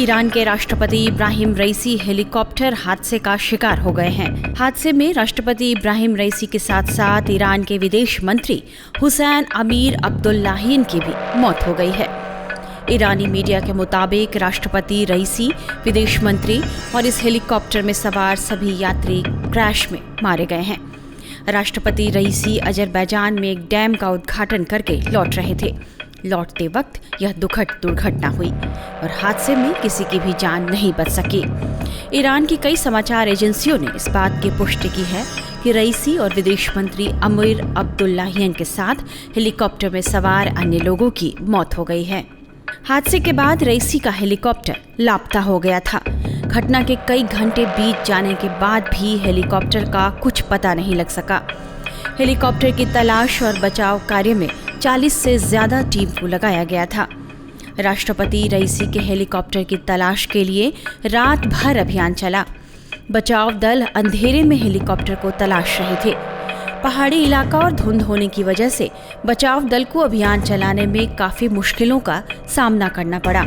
Iran के राष्ट्रपति इब्राहिम रईसी helicopter हादसे का शिकार हो गए हैं। हादसे में राष्ट्रपति इब्राहिम रईसी के साथ साथ ईरान के विदेश मंत्री हुसैन अमीर अब्दुल्लाहियन की भी मौत हो गई है। ईरानी मीडिया के मुताबिक राष्ट्रपति रईसी, विदेश मंत्री और इस हेलीकॉप्टर में सवार सभी यात्री क्रैश में मारे गए हैं। राष्ट्रपति रईसी अजरबैजान में एक डैम का उद्घाटन करके लौट रहे थे। लौटते वक्त यह दुखद दुर्घटना हुई और हादसे में किसी की भी जान नहीं बच सकी। ईरान की कई समाचार एजेंसियों ने इस बात की पुष्टि की है कि रईसी और विदेश मंत्री अमीर अब्दुल्लाहियन के साथ हेलीकॉप्टर में सवार अन्य लोगों की मौत हो गई है। हादसे के बाद रईसी का हेलीकॉप्टर लापता हो गया था। घटना के कई घंटे बीत जाने के बाद भी हेलीकॉप्टर का कुछ पता नहीं लग सका। हेलीकॉप्टर की तलाश और बचाव कार्य में 40 से ज्यादा टीम को लगाया गया था। राष्ट्रपति रईसी के हेलीकॉप्टर की तलाश के लिए रात भर अभियान चला। बचाव दल अंधेरे में हेलीकॉप्टर को तलाश रहे थे। पहाड़ी इलाका और धुंध होने की वजह से बचाव दल को अभियान चलाने में काफी मुश्किलों का सामना करना पड़ा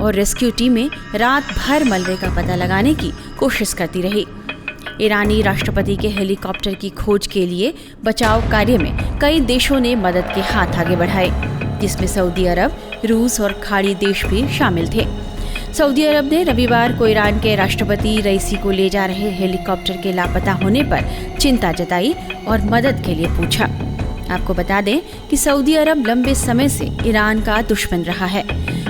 और रेस्क्यू टीमें रात भर मलबे का पता लगाने की कोशिश करती रही। ईरानी राष्ट्रपति के हेलीकॉप्टर की खोज के लिए बचाव कार्य में कई देशों ने मदद के हाथ आगे बढ़ाए, जिसमें सऊदी अरब, रूस और खाड़ी देश भी शामिल थे। सऊदी अरब ने रविवार को ईरान के राष्ट्रपति रईसी को ले जा रहे हेलीकॉप्टर के लापता होने पर चिंता जताई और मदद के लिए पूछा। आपको बता दें कि सऊदी अरब लंबे समय से ईरान का दुश्मन रहा है।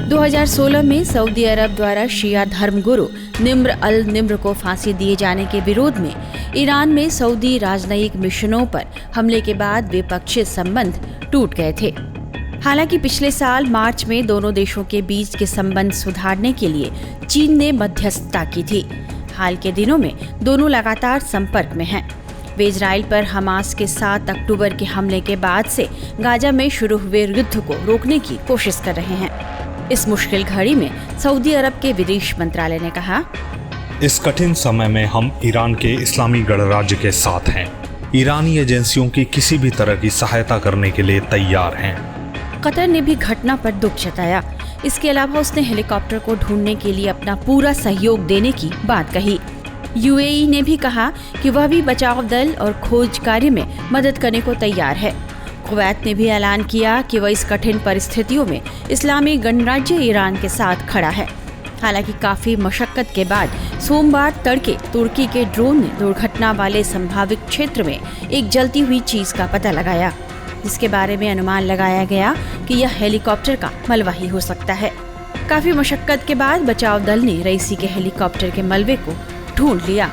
2016 में सऊदी अरब द्वारा शिया धर्मगुरु निम्र अल निम्र को फांसी दिए जाने के विरोध में ईरान में सऊदी राजनयिक मिशनों पर हमले के बाद द्विपक्षीय संबंध टूट गए थे। हालांकि पिछले साल मार्च में दोनों देशों के बीच के संबंध सुधारने के लिए चीन ने मध्यस्थता की थी। हाल के दिनों में दोनों लगातार संपर्क में हैं। वे इजराइल पर हमास के 7 अक्टूबर के हमले के बाद से गाजा में शुरू हुए युद्ध को रोकने की कोशिश कर रहे हैं। इस मुश्किल घड़ी में सऊदी अरब के विदेश मंत्रालय ने कहा, इस कठिन समय में हम ईरान के इस्लामी गणराज्य के साथ हैं। ईरानी एजेंसियों की किसी भी तरह की सहायता करने के लिए तैयार हैं। कतर ने भी घटना पर दुख जताया। इसके अलावा उसने हेलीकॉप्टर को ढूंढने के लिए अपना पूरा सहयोग देने की बात कही। यूएई ने भी कहा कि वह भी बचाव दल और खोज कार्य में मदद करने को तैयार है। कुवैत ने भी ऐलान किया कि वह इस कठिन परिस्थितियों में इस्लामी गणराज्य ईरान के साथ खड़ा है। हालांकि काफी मशक्कत के बाद सोमवार तड़के तुर्की के ड्रोन ने दुर्घटना वाले संभावित क्षेत्र में एक जलती हुई चीज का पता लगाया, जिसके बारे में अनुमान लगाया गया कि यह हेलीकॉप्टर का मलबा ही हो सकता है। काफी मशक्कत के बाद बचाव दल ने रईसी के हेलीकॉप्टर के मलबे को ढूंढ लिया।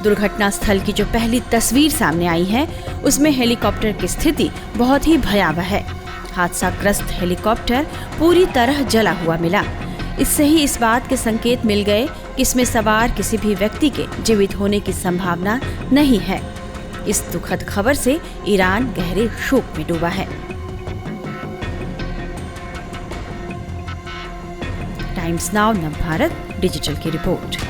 दुर्घटना स्थल की जो पहली तस्वीर सामने आई है, उसमें हेलीकॉप्टर की स्थिति बहुत ही भयावह है। हादसाग्रस्त हेलीकॉप्टर पूरी तरह जला हुआ मिला। इससे ही इस बात के संकेत मिल गए कि इसमें सवार किसी भी व्यक्ति के जीवित होने की संभावना नहीं है। इस दुखद खबर से ईरान गहरे शोक में डूबा है। टाइम्स नाउ नवभारत डिजिटल की रिपोर्ट।